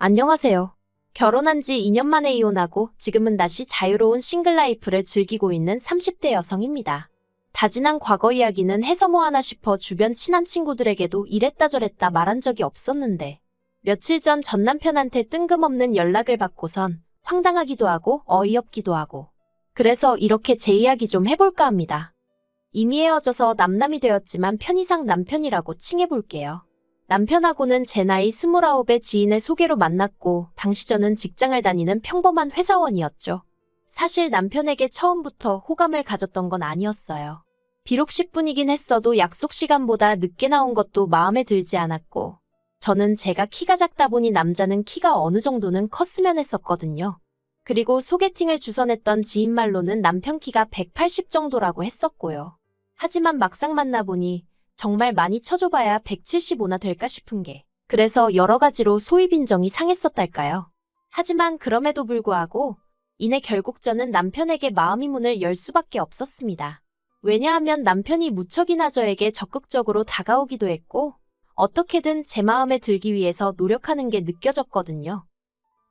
안녕하세요. 결혼한 지 2년 만에 이혼하고 지금은 다시 자유로운 싱글 라이프를 즐기고 있는 30대 여성입니다. 다진한 과거 이야기는 해서 뭐하나 싶어 주변 친한 친구들에게도 이랬다 저랬다 말한 적이 없었는데 며칠 전 남편한테 뜬금없는 연락을 받고선 황당하기도 하고 어이없기도 하고 그래서 이렇게 제 이야기 좀 해볼까 합니다. 이미 헤어져서 남남이 되었지만 편의상 남편이라고 칭해볼게요. 남편하고는 제 나이 29의 지인의 소개로 만났고 당시 저는 직장을 다니는 평범한 회사원이었죠. 사실 남편에게 처음부터 호감을 가졌던 건 아니었어요. 비록 10분이긴 했어도 약속 시간보다 늦게 나온 것도 마음에 들지 않았고 저는 제가 키가 작다 보니 남자는 키가 어느 정도는 컸으면 했었거든요. 그리고 소개팅을 주선했던 지인 말로는 남편 키가 180 정도라고 했었고요. 하지만 막상 만나보니 정말 많이 쳐줘봐야 175나 될까 싶은 게 그래서 여러 가지로 소위빈정이 상했었달까요. 하지만 그럼에도 불구하고 이내 결국 저는 남편에게 마음의 문을 열 수밖에 없었습니다. 왜냐하면 남편이 무척이나 저에게 적극적으로 다가오기도 했고 어떻게든 제 마음에 들기 위해서 노력하는 게 느껴졌거든요.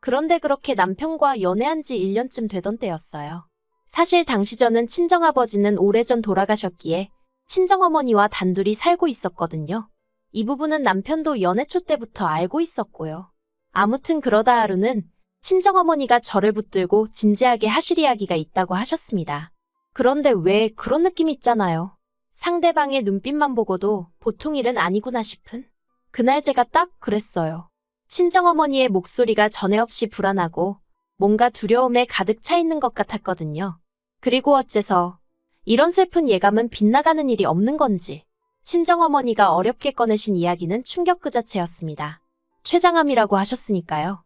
그런데 그렇게 남편과 연애한 지 1년쯤 되던 때였어요. 사실 당시 저는 친정아버지는 오래전 돌아가셨기에 친정어머니와 단둘이 살고 있었거든요. 이 부분은 남편도 연애 초 때부터 알고 있었고요. 아무튼 그러다 하루는 친정어머니가 저를 붙들고 진지하게 하실 이야기가 있다고 하셨습니다. 그런데 왜 그런 느낌 있잖아요. 상대방의 눈빛만 보고도 보통 일은 아니구나 싶은? 그날 제가 딱 그랬어요. 친정어머니의 목소리가 전에 없이 불안하고 뭔가 두려움에 가득 차 있는 것 같았거든요. 그리고 어째서 이런 슬픈 예감은 빗나가는 일이 없는 건지 친정어머니가 어렵게 꺼내신 이야기는 충격 그 자체였습니다. 췌장암이라고 하셨으니까요.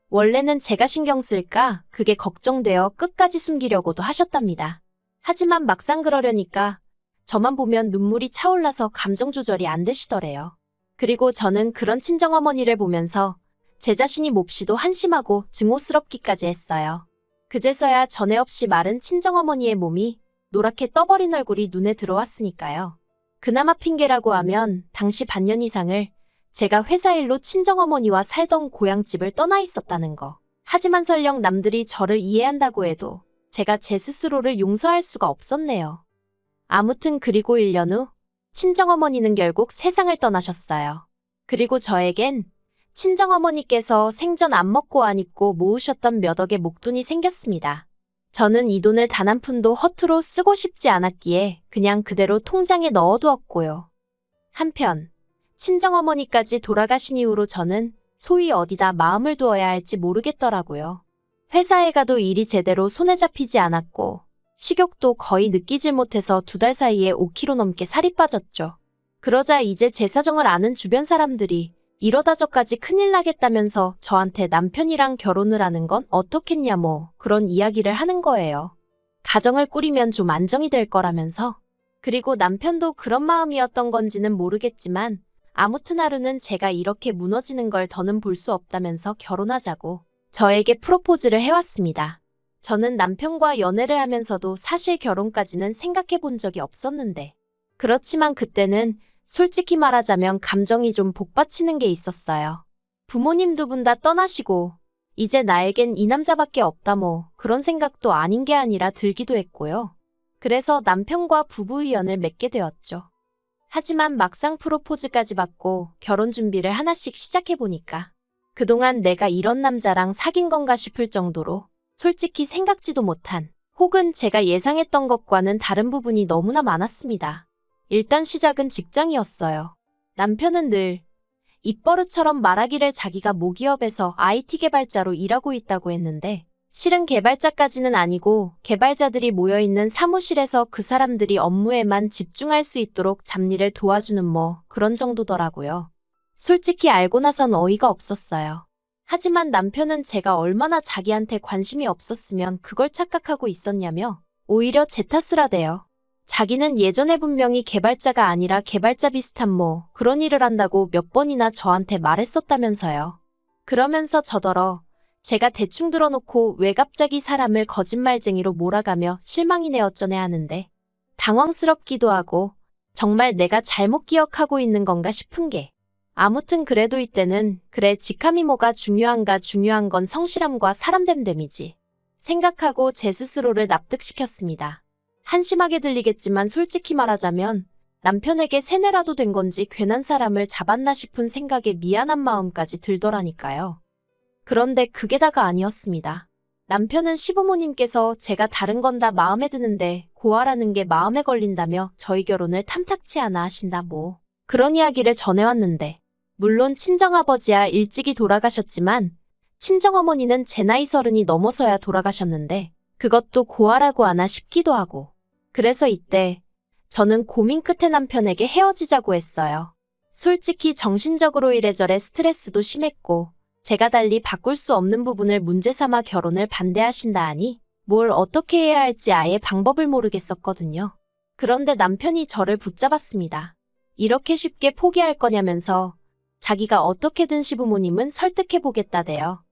원래는 제가 신경 쓸까 그게 걱정되어 끝까지 숨기려고도 하셨답니다. 하지만 막상 그러려니까 저만 보면 눈물이 차올라서 감정 조절이 안 되시더래요. 그리고 저는 그런 친정어머니를 보면서 제 자신이 몹시도 한심하고 증오스럽기까지 했어요. 그제서야 전에 없이 마른 친정어머니의 몸이 노랗게 떠버린 얼굴이 눈에 들어왔으니까요. 그나마 핑계라고 하면 당시 반년 이상을 제가 회사 일로 친정어머니와 살던 고향집을 떠나 있었다는 거. 하지만 설령 남들이 저를 이해한다고 해도 제가 제 스스로를 용서할 수가 없었네요. 아무튼 그리고 1년 후 친정어머니는 결국 세상을 떠나셨어요. 그리고 저에겐 친정어머니께서 생전 안 먹고 안 입고 모으셨던 몇 억의 목돈이 생겼습니다. 저는 이 돈을 단 한 푼도 허투루 쓰고 싶지 않았기에 그냥 그대로 통장에 넣어두었고요. 한편 친정어머니까지 돌아가신 이후로 저는 소위 어디다 마음을 두어야 할지 모르겠더라고요. 회사에 가도 일이 제대로 손에 잡히지 않았고 식욕도 거의 느끼질 못해서 2달 사이에 5kg 넘게 살이 빠졌죠. 그러자 이제 제 사정을 아는 주변 사람들이 이러다 저까지 큰일 나겠다면서 저한테 남편이랑 결혼을 하는 건 어떻겠냐 뭐 그런 이야기를 하는 거예요. 가정을 꾸리면 좀 안정이 될 거라면서. 그리고 남편도 그런 마음이었던 건지는 모르겠지만 아무튼 하루는 제가 이렇게 무너지는 걸 더는 볼 수 없다면서 결혼하자고 저에게 프로포즈를 해왔습니다. 저는 남편과 연애를 하면서도 사실 결혼까지는 생각해 본 적이 없었는데 그렇지만 그때는 솔직히 말하자면 감정이 좀 복받치는 게 있었어요. 부모님 2분 다 떠나시고 이제 나에겐 이 남자밖에 없다 뭐 그런 생각도 아닌 게 아니라 들기도 했고요. 그래서 남편과 부부의연을 맺게 되었죠. 하지만 막상 프로포즈까지 받고 결혼 준비를 하나씩 시작해보니까 그동안 내가 이런 남자랑 사귄 건가 싶을 정도로 솔직히 생각지도 못한 혹은 제가 예상했던 것과는 다른 부분이 너무나 많았습니다. 일단 시작은 직장이었어요. 남편은 늘 입버릇처럼 말하기를 자기가 모기업에서 IT 개발자로 일하고 있다고 했는데 실은 개발자까지는 아니고 개발자들이 모여있는 사무실에서 그 사람들이 업무에만 집중할 수 있도록 잡일을 도와주는 뭐 그런 정도더라고요. 솔직히 알고 나선 어이가 없었어요. 하지만 남편은 제가 얼마나 자기한테 관심이 없었으면 그걸 착각하고 있었냐며 오히려 제 탓을 하대요. 자기는 예전에 분명히 개발자가 아니라 개발자 비슷한 뭐 그런 일을 한다고 몇 번이나 저한테 말했었다면서요. 그러면서 저더러 제가 대충 들어놓고 왜 갑자기 사람을 거짓말쟁이로 몰아가며 실망이네 어쩌네 하는데 당황스럽기도 하고 정말 내가 잘못 기억하고 있는 건가 싶은 게 아무튼 그래도 이때는 그래 직함이 뭐가 중요한가 중요한 건 성실함과 사람됨됨이지 생각하고 제 스스로를 납득시켰습니다. 한심하게 들리겠지만 솔직히 말하자면 남편에게 세뇌라도 된 건지 괜한 사람을 잡았나 싶은 생각에 미안한 마음까지 들더라니까요. 그런데 그게 다가 아니었습니다. 남편은 시부모님께서 제가 다른 건 다 마음에 드는데 고아라는 게 마음에 걸린다며 저희 결혼을 탐탁치 않아 하신다 뭐 그런 이야기를 전해왔는데 물론 친정아버지야 일찍이 돌아가셨지만 친정어머니는 제 나이 30이 넘어서야 돌아가셨는데 그것도 고아라고 하나 싶기도 하고 그래서 이때 저는 고민 끝에 남편에게 헤어지자고 했어요. 솔직히 정신적으로 이래저래 스트레스도 심했고 제가 달리 바꿀 수 없는 부분을 문제 삼아 결혼을 반대하신다 하니 뭘 어떻게 해야 할지 아예 방법을 모르겠었거든요. 그런데 남편이 저를 붙잡았습니다. 이렇게 쉽게 포기할 거냐면서 자기가 어떻게든 시부모님은 설득해보겠다대요.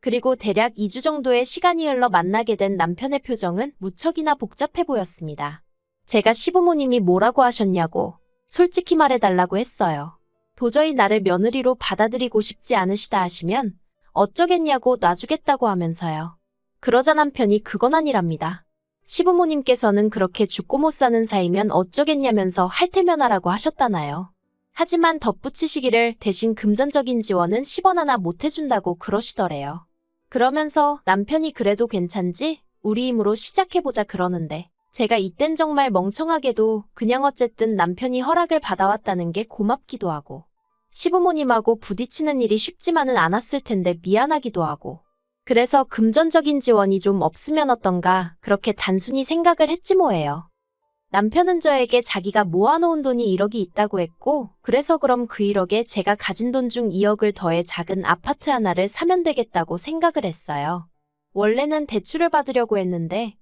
그리고 대략 2주 정도의 시간이 흘러 만나게 된 남편의 표정은 무척이나 복잡해 보였습니다. 제가 시부모님이 뭐라고 하셨냐고 솔직히 말해달라고 했어요. 도저히 나를 며느리로 받아들이고 싶지 않으시다 하시면 어쩌겠냐고 놔주겠다고 하면서요. 그러자 남편이 그건 아니랍니다. 시부모님께서는 그렇게 죽고 못 사는 사이면 어쩌겠냐면서 할테면하라고 하셨다나요. 하지만 덧붙이시기를 대신 금전적인 지원은 10원 하나 못 해준다고 그러시더래요. 그러면서 남편이 그래도 괜찮지? 우리 힘으로 시작해보자 그러는데 제가 이땐 정말 멍청하게도 그냥 어쨌든 남편이 허락을 받아왔다는 게 고맙기도 하고 시부모님하고 부딪히는 일이 쉽지만은 않았을 텐데 미안하기도 하고 그래서 금전적인 지원이 좀 없으면 어떤가 그렇게 단순히 생각을 했지 뭐예요. 남편은 저에게 자기가 모아놓은 돈이 1억이 있다고 했고 그래서 그럼 그 1억에 제가 가진 돈 중 2억을 더해 작은 아파트 하나를 사면 되겠다고 생각을 했어요. 원래는 대출을 받으려고 했는데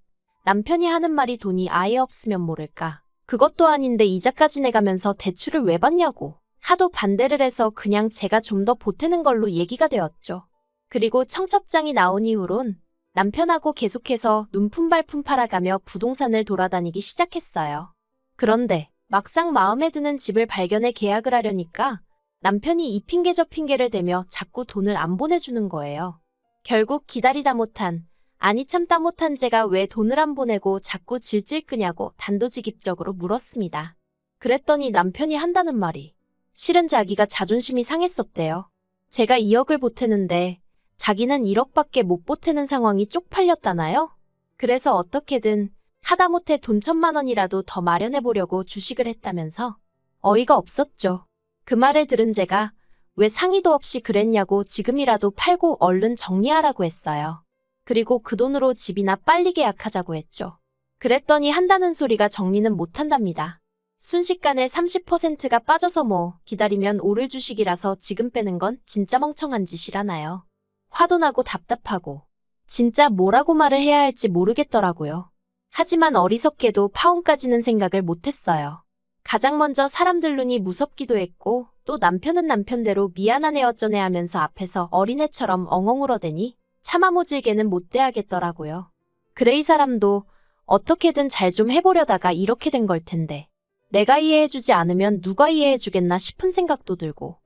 남편이 하는 말이 돈이 아예 없으면 모를까. 그것도 아닌데 이자까지 내가면서 대출을 왜 받냐고. 하도 반대를 해서 그냥 제가 좀 더 보태는 걸로 얘기가 되었죠. 그리고 청첩장이 나온 이후론 남편하고 계속해서 눈품발품 팔아가며 부동산을 돌아다니기 시작했어요. 그런데 막상 마음에 드는 집을 발견해 계약을 하려니까 남편이 이 핑계 저 핑계를 대며 자꾸 돈을 안 보내주는 거예요. 결국 기다리다 못한 아니 참다 못한 제가 왜 돈을 안 보내고 자꾸 질질 끄냐고 단도직입적으로 물었습니다. 그랬더니 남편이 한다는 말이 실은 자기가 자존심이 상했었대요. 제가 2억을 보태는데 자기는 1억밖에 못 보태는 상황이 쪽팔렸다나요? 그래서 어떻게든 하다못해 돈 1,000만 원이라도 더 마련해보려고 주식을 했다면서 어이가 없었죠. 그 말을 들은 제가 왜 상의도 없이 그랬냐고 지금이라도 팔고 얼른 정리하라고 했어요. 그리고 그 돈으로 집이나 빨리 계약하자고 했죠. 그랬더니 한다는 소리가 정리는 못한답니다. 순식간에 30%가 빠져서 뭐 기다리면 오를 주식이라서 지금 빼는 건 진짜 멍청한 짓이라나요. 화도 나고 답답하고 진짜 뭐라고 말을 해야 할지 모르겠더라고요. 하지만 어리석게도 파혼까지는 생각을 못했어요. 가장 먼저 사람들 눈이 무섭기도 했고 또 남편은 남편대로 미안한 애 어쩌네 하면서 앞에서 어린애처럼 엉엉 울어대니 차마 모질게는 못 대하겠더라고요. 그래 이 사람도 어떻게든 잘 좀 해보려다가 이렇게 된 걸 텐데 내가 이해해주지 않으면 누가 이해해주겠나 싶은 생각도 들고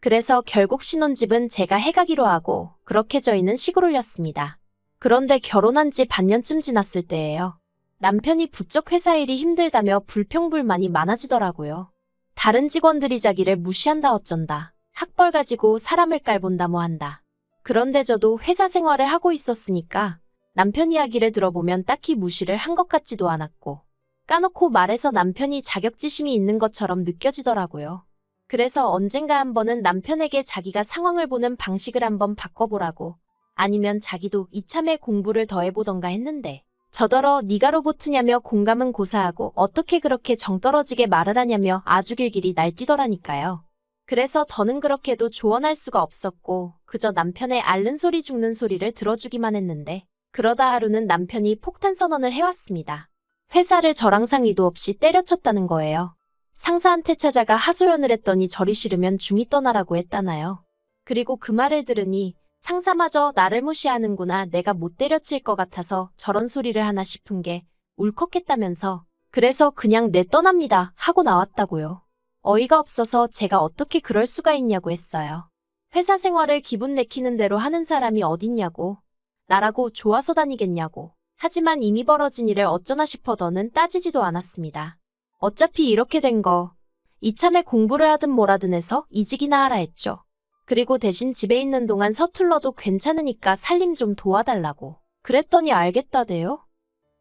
그래서 결국 신혼집은 제가 해가기로 하고 그렇게 저희는 시골올렸습니다. 그런데 결혼한 지 반년쯤 지났을 때예요. 남편이 부쩍 회사 일이 힘들다며 불평불만이 많아지더라고요. 다른 직원들이 자기를 무시한다 어쩐다. 학벌 가지고 사람을 깔본다 뭐 한다. 그런데 저도 회사 생활을 하고 있었으니까 남편 이야기를 들어보면 딱히 무시를 한 것 같지도 않았고 까놓고 말해서 남편이 자격지심이 있는 것처럼 느껴지더라고요. 그래서 언젠가 한 번은 남편에게 자기가 상황을 보는 방식을 한번 바꿔보라고 아니면 자기도 이참에 공부를 더 해보던가 했는데 저더러 네가 로봇이냐며 공감은 고사하고 어떻게 그렇게 정떨어지게 말을 하냐며 아주 길길이 날뛰더라니까요. 그래서 더는 그렇게도 조언할 수가 없었고 그저 남편의 앓는 소리 죽는 소리를 들어주기만 했는데 그러다 하루는 남편이 폭탄 선언을 해왔습니다. 회사를 저랑 상의도 없이 때려쳤다는 거예요. 상사한테 찾아가 하소연을 했더니 저리 싫으면 중이 떠나라고 했다나요. 그리고 그 말을 들으니 상사마저 나를 무시하는구나 내가 못 때려칠 것 같아서 저런 소리를 하나 싶은 게 울컥했다면서 그래서 그냥 내 떠납니다 하고 나왔다고요. 어이가 없어서 제가 어떻게 그럴 수가 있냐고 했어요. 회사 생활을 기분 내키는 대로 하는 사람이 어딨냐고. 나라고 좋아서 다니겠냐고. 하지만 이미 벌어진 일을 어쩌나 싶어 더는 따지지도 않았습니다. 어차피 이렇게 된 거 이참에 공부를 하든 뭐라든 해서 이직이나 하라 했죠. 그리고 대신 집에 있는 동안 서툴러도 괜찮으니까 살림 좀 도와달라고. 그랬더니 알겠다대요.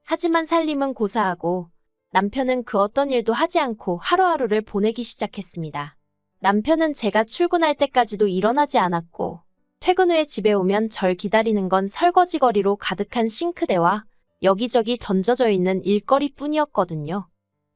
하지만 살림은 고사하고 남편은 그 어떤 일도 하지 않고 하루하루를 보내기 시작했습니다. 남편은 제가 출근할 때까지도 일어나지 않았고 퇴근 후에 집에 오면 절 기다리는 건 설거지거리로 가득한 싱크대와 여기저기 던져져 있는 일거리 뿐이었거든요.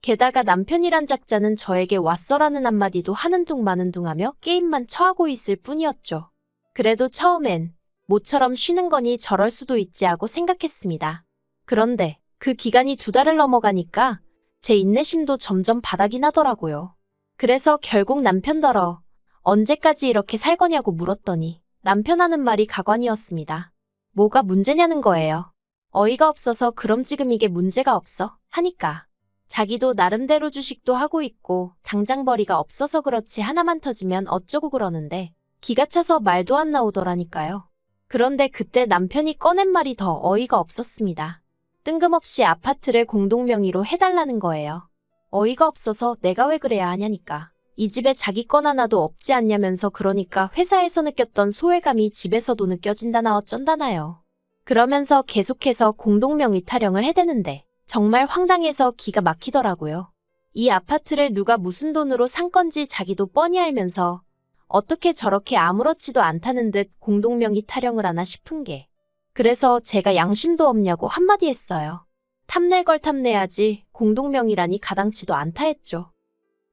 게다가 남편이란 작자는 저에게 왔어라는 한마디도 하는 둥 마는 둥 하며 게임만 처하고 있을 뿐이었죠. 그래도 처음엔 모처럼 쉬는 거니 저럴 수도 있지 하고 생각했습니다. 그런데 그 기간이 2달을 넘어가니까 제 인내심도 점점 바닥이 나더라고요. 그래서 결국 남편더러 언제까지 이렇게 살 거냐고 물었더니 남편 하는 말이 가관이었습니다. 뭐가 문제냐는 거예요. 어이가 없어서 그럼 지금 이게 문제가 없어 하니까. 자기도 나름대로 주식도 하고 있고 당장 벌이가 없어서 그렇지 하나만 터지면 어쩌고 그러는데 기가 차서 말도 안 나오더라니까요. 그런데 그때 남편이 꺼낸 말이 더 어이가 없었습니다. 뜬금없이 아파트를 공동명의로 해달라는 거예요. 어이가 없어서 내가 왜 그래야 하냐니까. 이 집에 자기 건 하나도 없지 않냐면서 그러니까 회사에서 느꼈던 소외감이 집에서도 느껴진다나 어쩐다나요. 그러면서 계속해서 공동명의 타령을 해대는데 정말 황당해서 기가 막히더라고요. 이 아파트를 누가 무슨 돈으로 산 건지 자기도 뻔히 알면서 어떻게 저렇게 아무렇지도 않다는 듯 공동명의 타령을 하나 싶은 게. 그래서 제가 양심도 없냐고 한마디 했어요. 탐낼 걸 탐내야지 공동명의라니 가당치도 않다 했죠.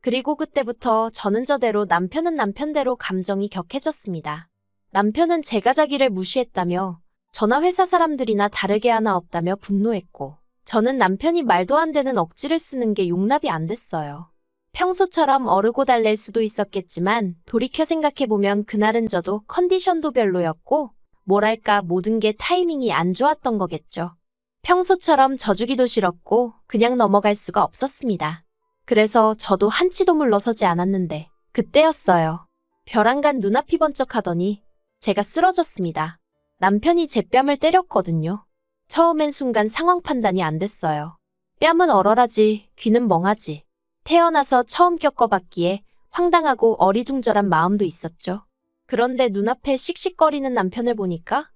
그리고 그때부터 저는 저대로 남편은 남편대로 감정이 격해졌습니다. 남편은 제가 자기를 무시했다며 저나 회사 사람들이나 다르게 하나 없다며 분노했고 저는 남편이 말도 안 되는 억지를 쓰는 게 용납이 안 됐어요. 평소처럼 어르고 달랠 수도 있었겠지만 돌이켜 생각해보면 그날은 저도 컨디션도 별로였고 뭐랄까 모든 게 타이밍이 안 좋았던 거겠죠. 평소처럼 져주기도 싫었고 그냥 넘어갈 수가 없었습니다. 그래서 저도 한치도 물러서지 않았는데 그때였어요. 벼랑간 눈앞이 번쩍하더니 제가 쓰러졌습니다. 남편이 제 뺨을 때렸거든요. 처음엔 순간 상황 판단이 안 됐어요. 뺨은 얼얼하지 귀는 멍하지. 태어나서 처음 겪어봤기에 황당하고 어리둥절한 마음도 있었죠. 그런데 눈앞에 씩씩거리는 남편을 보니까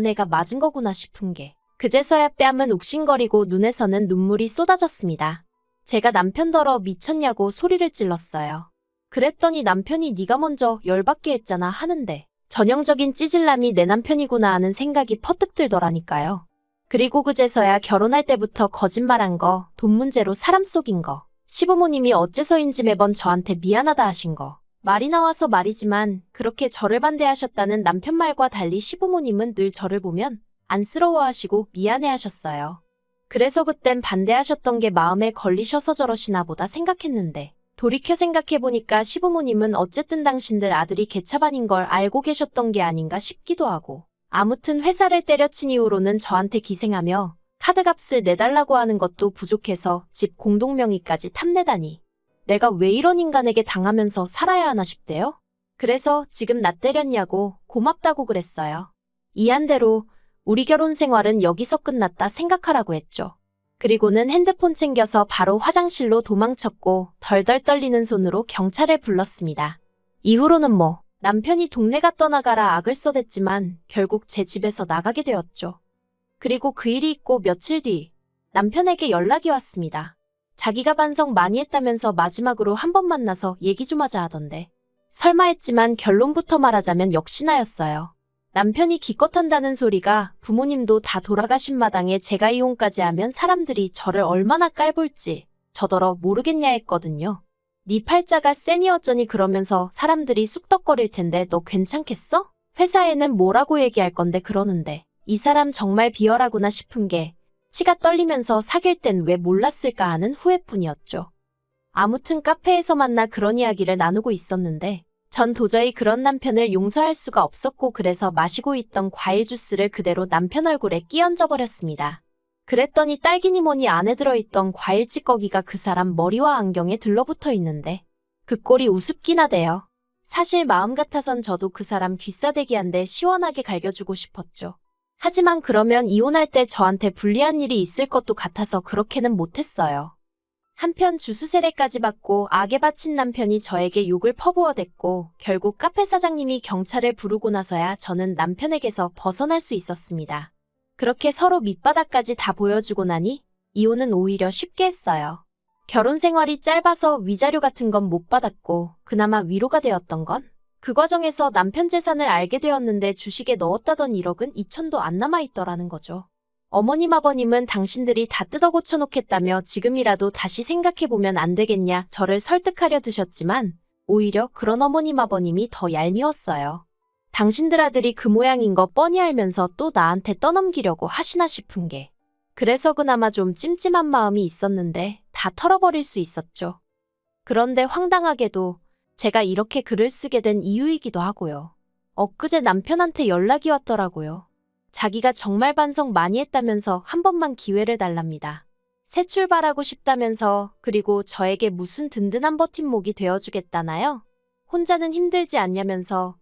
내가 맞은 거구나 싶은 게 그제서야 뺨은 욱신거리고 눈에서는 눈물이 쏟아졌습니다. 제가 남편더러 미쳤냐고 소리를 찔렀어요. 그랬더니 남편이 네가 먼저 열받게 했잖아 하는데 전형적인 찌질남이 내 남편이구나 하는 생각이 퍼뜩 들더라니까요. 그리고 그제서야 결혼할 때부터 거짓말한 거, 돈 문제로 사람 속인 거, 시부모님이 어째서인지 매번 저한테 미안하다 하신 거, 말이 나와서 말이지만 그렇게 저를 반대하셨다는 남편 말과 달리 시부모님은 늘 저를 보면 안쓰러워하시고 미안해하셨어요. 그래서 그땐 반대하셨던 게 마음에 걸리셔서 저러시나 보다 생각했는데 돌이켜 생각해보니까 시부모님은 어쨌든 당신들 아들이 개차반인 걸 알고 계셨던 게 아닌가 싶기도 하고 아무튼 회사를 때려친 이후로는 저한테 기생하며 카드값을 내달라고 하는 것도 부족해서 집 공동명의까지 탐내다니 내가 왜 이런 인간에게 당하면서 살아야 하나 싶대요. 그래서 지금 나 때렸냐고 고맙다고 그랬어요. 이한대로 우리 결혼 생활은 여기서 끝났다 생각하라고 했죠. 그리고는 핸드폰 챙겨서 바로 화장실로 도망쳤고 덜덜 떨리는 손으로 경찰을 불렀습니다. 이후로는 남편이 동네가 떠나가라 악을 써댔지만 결국 제 집에서 나가게 되었죠. 그리고 그 일이 있고 며칠 뒤 남편에게 연락이 왔습니다. 자기가 반성 많이 했다면서 마지막으로 한 번 만나서 얘기 좀 하자 하던데 설마 했지만 결론부터 말하자면 역시나였어요. 남편이 기껏 한다는 소리가 부모님도 다 돌아가신 마당에 제가 이혼까지 하면 사람들이 저를 얼마나 깔볼지 저더러 모르겠냐 했거든요. 네 팔자가 세니 어쩌니 그러면서 사람들이 쑥덕거릴 텐데 너 괜찮겠어? 회사에는 뭐라고 얘기할 건데 그러는데 이 사람 정말 비열하구나 싶은 게 치가 떨리면서 사귈 땐 왜 몰랐을까 하는 후회뿐이었죠. 아무튼 카페에서 만나 그런 이야기를 나누고 있었는데 전 도저히 그런 남편을 용서할 수가 없었고 그래서 마시고 있던 과일 주스를 그대로 남편 얼굴에 끼얹어 버렸습니다. 그랬더니 딸기니 뭐니 안에 들어있던 과일 찌꺼기가 그 사람 머리와 안경에 들러붙어 있는데 그 꼴이 우습긴 하대요. 사실 마음 같아선 저도 그 사람 귀싸대기한데 시원하게 갈겨주고 싶었죠. 하지만 그러면 이혼할 때 저한테 불리한 일이 있을 것도 같아서 그렇게는 못했어요. 한편 주수세례까지 받고 악에 바친 남편이 저에게 욕을 퍼부어댔고 결국 카페 사장님이 경찰을 부르고 나서야 저는 남편에게서 벗어날 수 있었습니다. 그렇게 서로 밑바닥까지 다 보여주고 나니 이혼은 오히려 쉽게 했어요. 결혼 생활이 짧아서 위자료 같은 건 못 받았고 그나마 위로가 되었던 건 그 과정에서 남편 재산을 알게 되었는데 주식에 넣었다던 1억은 2천도 안 남아있더라는 거죠. 어머님 아버님은 당신들이 다 뜯어 고쳐놓겠다며 지금이라도 다시 생각해보면 안 되겠냐 저를 설득하려 드셨지만 오히려 그런 어머님 아버님이 더 얄미웠어요. 당신들 아들이 그 모양인 거 뻔히 알면서 또 나한테 떠넘기려고 하시나 싶은 게. 그래서 그나마 좀 찜찜한 마음이 있었는데 다 털어버릴 수 있었죠. 그런데 황당하게도 제가 이렇게 글을 쓰게 된 이유이기도 하고요. 엊그제 남편한테 연락이 왔더라고요. 자기가 정말 반성 많이 했다면서 한 번만 기회를 달랍니다. 새 출발하고 싶다면서 그리고 저에게 무슨 든든한 버팀목이 되어주겠다나요? 혼자는 힘들지 않냐면서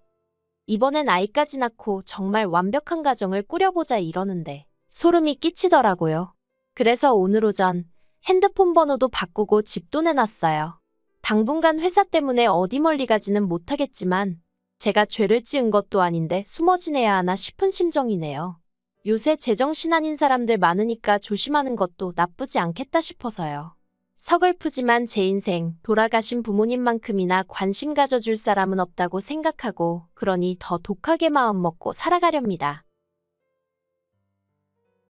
이번엔 아이까지 낳고 정말 완벽한 가정을 꾸려보자 이러는데 소름이 끼치더라고요. 그래서 오늘 오전 핸드폰 번호도 바꾸고 집도 내놨어요. 당분간 회사 때문에 어디 멀리 가지는 못하겠지만 제가 죄를 지은 것도 아닌데 숨어 지내야 하나 싶은 심정이네요. 요새 제정신 아닌 사람들 많으니까 조심하는 것도 나쁘지 않겠다 싶어서요. 서글프지만 제 인생 돌아가신 부모님만큼이나 관심 가져줄 사람은 없다고 생각하고 그러니 더 독하게 마음 먹고 살아가렵니다.